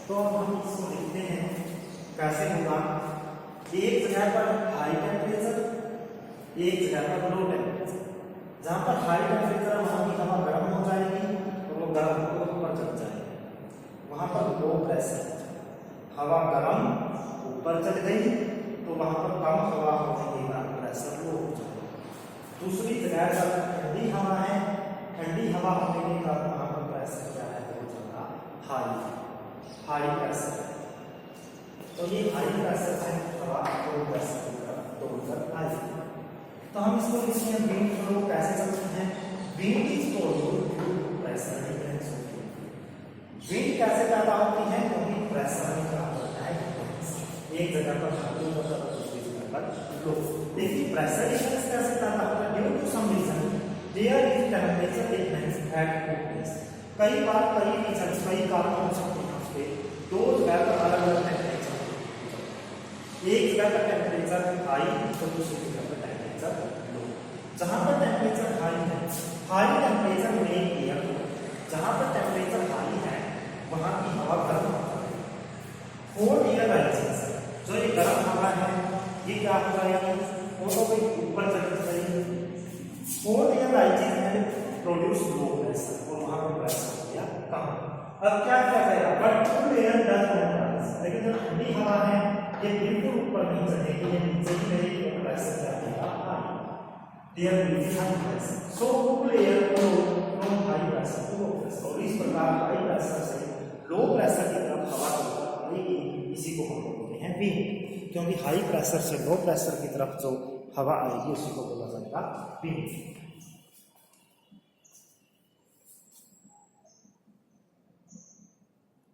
तो हम इसको लिखते हैं कैसे होगा, एक जगह पर हाई टेम्परेचर, एक जगह पर लो टेम्परेचर। जहां पर हाई टेम्परेचर वहां की हवा गर्म हो जाएगी और वो गर्म होकर ऊपर चढ़ जाएगी। वहां पर लो प्रेशर, हवा गर्म ऊपर चढ़ गई तो वहां पर कम हवा होने के बाद प्रेशर लो हो जाएगा। दूसरी जगह पर ठंडी हवा है, ठंडी हवा होने के बाद वहां पर प्रेशर क्या है, हो जाएगा हाई प्रेशर। तो ये हाई प्रेशर से हवा लो प्रेशर की तरफ दौड़कर आएगी। तो हम इसको लिखते हैं विंड फ्लो कैसे चलते हैं, wind is flowing due to pressure difference. Wind कैसे पैदा होती है, क्योंकि प्रेशर में क्या होता है, एक जगह पर हाई होता है दूसरी जगह पर लो। देखिए प्रेशर डिफरेंस कैसे पैदा होता है, due to some reason there is temperature difference at two place. कई बार कई रीजन, कई कारण हो सकते हैं उसके, दो जगह पर अलग अलग टेम्परेचर, एक जगह का टेम्परेचर हाई तो दूसरी जगह पर टेम्परेचर लो। जहां पर टेम्परेचर हाई है, हाई टेम्परेचर में एयर, जहां पर टेम्परेचर हाई है वहां की हवा गर्म होती है। कोल्ड एयर राइजेस, जो ये गर्म हवा है ये क्या हो जाएगी, वो तो कोई ऊपर चली जाएगी। Cold air rises and produce low pressure, और वहां पर प्रेशर हो गया कम। अब क्या किया जाएगा, but cool air does not rise, लेकिन जो ठंडी हवा है ये बिल्कुल ऊपर नहीं चढ़ेगी, ये नीचे ही रहेगी, और प्रेशर क्या होगा, high. There will be high pressure, so cool air flow from high pressure to low pressure. और इस प्रकार हाई प्रेशर से लो प्रेशर की तरफ हवा चलकर आएगी, इसी को हम बोलते हैं विंड। क्योंकि हाई प्रेशर से लो प्रेशर की तरफ जो हवा आएगी उसी को बोला जाएगा विंड।